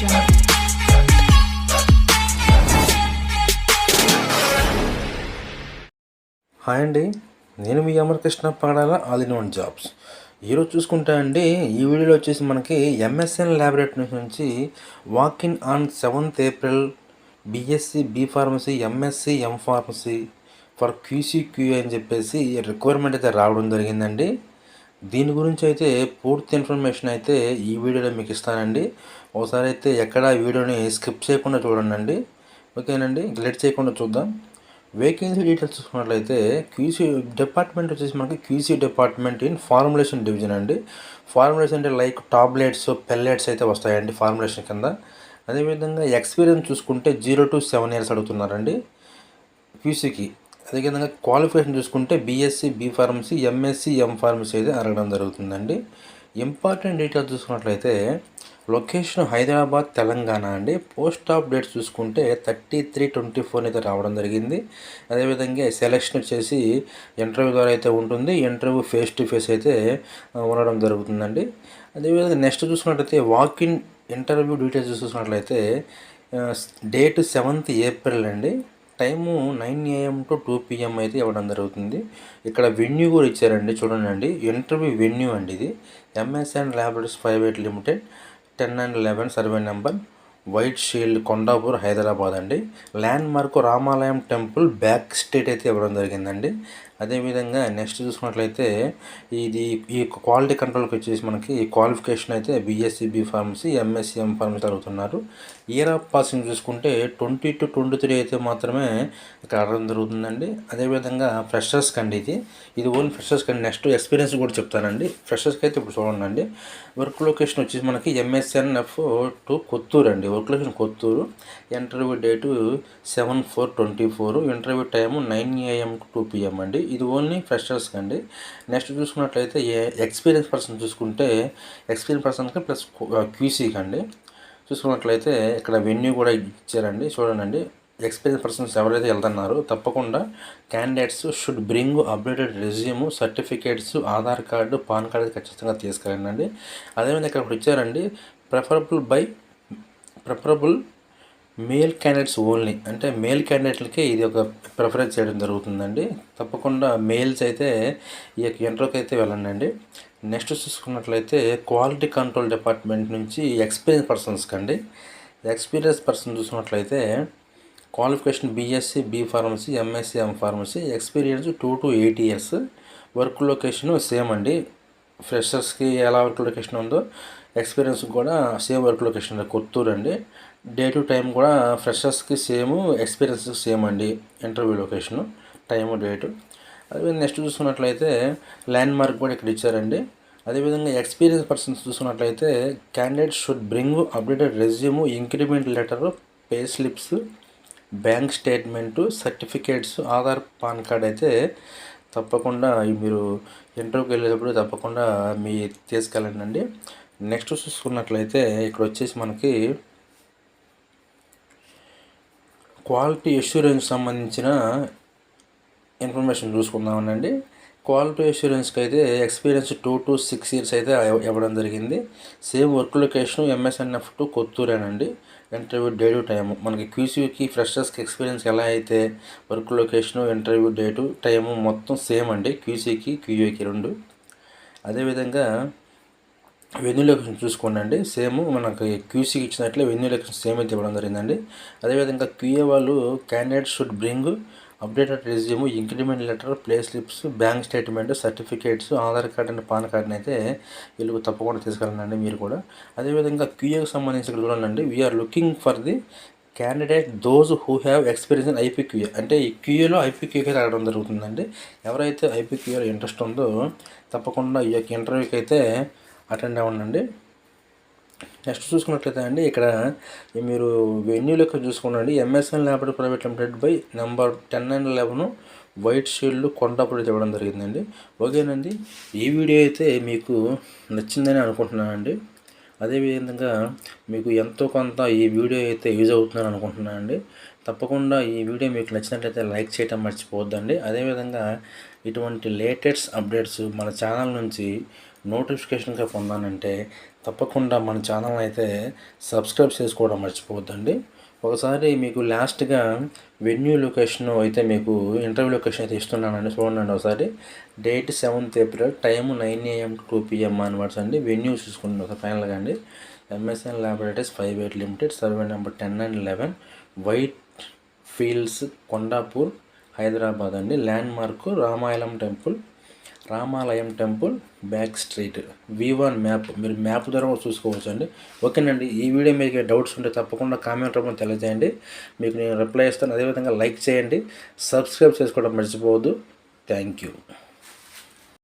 Hi అండి, నేను మీ Amarakrishna Padala all in one jobs. ఈరోజు చూసుకుంటా అండి, ఈ వీడియోలో వచ్చేసి మనకి ఎంఎస్ఎన్ ల్యాబొరేటరీ నుంచి walk in on 7th April BSc B pharmacy MSc M pharmacy for QCQA అని చెప్పేసి రిక్వైర్మెంట్ అయితే రావడం జరిగిందండి. దీని గురించి అయితే పూర్తి ఇన్ఫర్మేషన్ అయితే ఈ వీడియోలో మీకు ఇస్తానండి. ఒకసారి అయితే ఎక్కడ వీడియోని స్కిప్ చేయకుండా చూడండి. ఓకేనండి, లేట్ చేయకుండా చూద్దాం. వేకెన్సీ డీటెయిల్స్ చూసుకున్నట్లయితే క్యూసీ డిపార్ట్మెంట్ వచ్చేసి మనకి QC department in formulation division అండి. ఫార్ములేషన్ అంటే లైక్ టాబ్లెట్స్ పెల్లెట్స్ అయితే వస్తాయండి ఫార్ములేషన్ కింద. అదేవిధంగా ఎక్స్పీరియన్స్ చూసుకుంటే 0 to 7 years అడుగుతున్నారండి క్యూసీకి. అదేవిధంగా క్వాలిఫికేషన్ చూసుకుంటే BSc B pharmacy MSc M pharmacy అయితే అడగడం జరుగుతుందండి. ఇంపార్టెంట్ డీటెయిల్స్ చూసుకున్నట్లయితే లొకేషన్ హైదరాబాద్ తెలంగాణ అండి. పోస్ట్ ఆఫ్ డేట్స్ చూసుకుంటే 33/24 అయితే రావడం జరిగింది. అదేవిధంగా సెలక్షన్ వచ్చేసి ఇంటర్వ్యూ ద్వారా అయితే ఉంటుంది. ఇంటర్వ్యూ ఫేస్ టు ఫేస్ అయితే ఉండడం జరుగుతుందండి. అదేవిధంగా నెక్స్ట్ చూసుకున్నట్లయితే వాక్-ఇన్ ఇంటర్వ్యూ డీటెయిల్స్ చూసుకున్నట్లయితే డేట్ 7th April అండి. టైము 9 AM to 2 PM అయితే ఇవ్వడం జరుగుతుంది. ఇక్కడ వెన్యూ కూడా ఇచ్చారండి, చూడండి. ఇంటర్వ్యూ వెన్యూ అండి ఇది. MSN laboratories private limited 10 and 11 survey number white shield Kondapur Hyderabad అండి. ల్యాండ్ మార్క్ రామాలయం టెంపుల్ బ్యాక్ స్టేట్ అయితే ఇవ్వడం జరిగిందండి. అదేవిధంగా నెక్స్ట్ చూసుకున్నట్లయితే ఈ క్వాలిటీ కంట్రోల్కి వచ్చేసి మనకి క్వాలిఫికేషన్ అయితే BSc B pharmacy MSc M pharmacy అడుగుతున్నారు. ఇయర్ ఆఫ్ పాసింగ్ చూసుకుంటే 20 to 23 అయితే మాత్రమే ఇక్కడ అడగడం జరుగుతుందండి. అదేవిధంగా ఫ్రెషర్స్కి అండి ఇది ఓన్లీ ఫ్రెషర్స్కి అండి. నెక్స్ట్ ఎక్స్పీరియన్స్ కూడా చెప్తానండి. ఫ్రెషర్స్కి అయితే ఇప్పుడు చూడండి. వర్క్ లొకేషన్ వచ్చేసి మనకి ఎంఎస్ఎన్ఎఫ్ టు కొత్తూరు అండి. Work location Kothur. Interview date 7/4/24. Interview time 9 AM to 2 PM అండి. ఇది ఓన్లీ ఫ్రెషర్స్కి అండి. నెక్స్ట్ చూసుకున్నట్లయితే ఎక్స్పీరియన్స్ పర్సన్ చూసుకుంటే ఎక్స్పీరియన్స్ పర్సన్కి ప్లస్ క్యూసీకి అండి. చూసుకున్నట్లయితే ఇక్కడ వెన్యూ కూడా ఇచ్చారండి, చూడండి. ఎక్స్పీరియన్స్ పర్సన్స్ ఎవరైతే వెళ్తున్నారో తప్పకుండా candidates should bring updated resume, certificates, Aadhaar card, pan card ఖచ్చితంగా తీసుకెళ్ళండి. అదేవిధంగా ఇక్కడ ఇచ్చారండి ప్రిఫరబుల్ మేల్ క్యాండిడేట్స్ ఓన్లీ, అంటే మేల్ క్యాండిడేట్లకి ఇది ఒక ప్రిఫరెన్స్ చేయడం జరుగుతుందండి. తప్పకుండా మేల్స్ అయితే ఈ యొక్క ఇంటర్వ్యూకి అయితే వెళ్ళండి. నెక్స్ట్ చూసుకున్నట్లయితే క్వాలిటీ కంట్రోల్ డిపార్ట్మెంట్ నుంచి ఎక్స్పీరియన్స్ పర్సన్స్కి అండి. ఎక్స్పీరియన్స్ పర్సన్ చూసుకున్నట్లయితే qualification BSc B pharmacy MSc M pharmacy, experience 2 to 8 years. Work location same అండి. ఫ్రెషర్స్కి ఎలా వర్క్ లొకేషన్ ఉందో ఎక్స్పీరియన్స్కి కూడా సేమ్ వర్క్ లొకేషన్ కొత్తూరు అండి. డే టు టైం కూడా ఫ్రెషర్స్కి సేమ్, ఎక్స్పీరియన్స్కి సేమ్ అండి. Interview location, time, date. అదే నెక్స్ట్ చూసుకున్నట్లయితే ల్యాండ్ మార్క్ కూడా ఇక్కడ ఇచ్చారండి. అదేవిధంగా ఎక్స్పీరియన్స్ పర్సన్స్ చూసుకున్నట్లయితే candidate should bring updated resume, increment letter, pay slips, bank statement, certificates, Aadhaar, pan card అయితే తప్పకుండా మీరు ఇంటర్వ్యూకి వెళ్ళేటప్పుడు తప్పకుండా మీ తీసుకెళ్ళండి. నెక్స్ట్ చూసుకున్నట్లయితే ఇక్కడ వచ్చేసి మనకి క్వాలిటీ అష్యూరెన్స్ సంబంధించిన ఇన్ఫర్మేషన్ చూసుకుందామనండి. క్వాలిటీ అష్యూరెన్స్కి అయితే ఎక్స్పీరియన్స్ 2 to 6 years అయితే ఇవ్వడం జరిగింది. Same work location MSNF to కొత్తూరేనండి. ఇంటర్వ్యూ డేటు టైము మనకి క్యూసీకి ఫ్రెషర్స్కి ఎక్స్పీరియన్స్ ఎలా అయితే work location, interview date, time మొత్తం సేమ్ అండి. క్యూసీకి క్యూఏకి 2. అదేవిధంగా వెన్యూ లొకేషన్ చూసుకోండి. సేమ్ మనకి క్యూసీకి ఇచ్చినట్లే వెన్యూ లొకేషన్ సేమ్ అయితే ఇవ్వడం జరిగిందండి. అదేవిధంగా క్యూఏ వాళ్ళు candidate should bring updated resume, increment letter, play slips, bank statement, certificates, Aadhaar card and pan కార్డ్ని అయితే వీళ్ళు తప్పకుండా తీసుకెళ్ళండి మీరు కూడా. అదేవిధంగా క్యూఏకి సంబంధించి ఇక్కడ చూడండి. We're looking for the candidate those who have experience in IPQA, అంటే ఈ క్యూఏలో ఐపీక్యూఏకి రావడం జరుగుతుందండి. ఎవరైతే ఐపీక్యూఏలో ఇంట్రెస్ట్ ఉందో తప్పకుండా ఈ యొక్క ఇంటర్వ్యూకి అయితే అటెండ్ అవ్వండి. నెక్స్ట్ చూసుకున్నట్లయితే అండి ఇక్కడ మీరు వెన్యూ లెక్క చూసుకోండి. MSN laboratory private limited by number 10 and 11 white shield Kondapur ఇవ్వడం జరిగిందండి. ఓకేనండి, ఈ వీడియో అయితే మీకు నచ్చిందని అనుకుంటున్నానండి. అదేవిధంగా మీకు ఎంతో కొంత ఈ వీడియో అయితే యూజ్ అవుతుందని అనుకుంటున్నానండి. తప్పకుండా ఈ వీడియో మీకు నచ్చినట్లయితే లైక్ చేయడం మర్చిపోవద్దండి. అదేవిధంగా ఇటువంటి లేటెస్ట్ అప్డేట్స్ మన ఛానల్ నుంచి నోటిఫికేషన్గా పొందానంటే తప్పకుండా మన ఛానల్ అయితే సబ్స్క్రైబ్ చేసుకోవడం మర్చిపోవద్దండి. ఒకసారి మీకు లాస్ట్గా వెన్యూ లొకేషన్ అయితే మీకు ఇంటర్వ్యూ లొకేషన్ అయితే ఇస్తున్నానండి, చూడండి ఒకసారి. Date 7th April, time 9 AM to 2 PM అనమాట అండి. వెన్యూ చూసుకుంటే ఒక ఫైనల్గా అండి, MSN laboratories 58 limited, survey number 10 and 11, white fields, Kondapur, Hyderabad అండి. ల్యాండ్ మార్క్ రామాలయం temple back street. V1 map, మీరు మ్యాప్ ద్వారా కూడా చూసుకోవచ్చు అండి. ఓకేనండి, ఈ వీడియో మీకు డౌట్స్ ఉంటే తప్పకుండా కామెంట్ రూపంలో తెలియజేయండి, మీకు నేను రిప్లై ఇస్తాను. అదేవిధంగా లైక్ చేయండి, సబ్స్క్రైబ్ చేసుకోవడం మర్చిపోవద్దు. Thank you.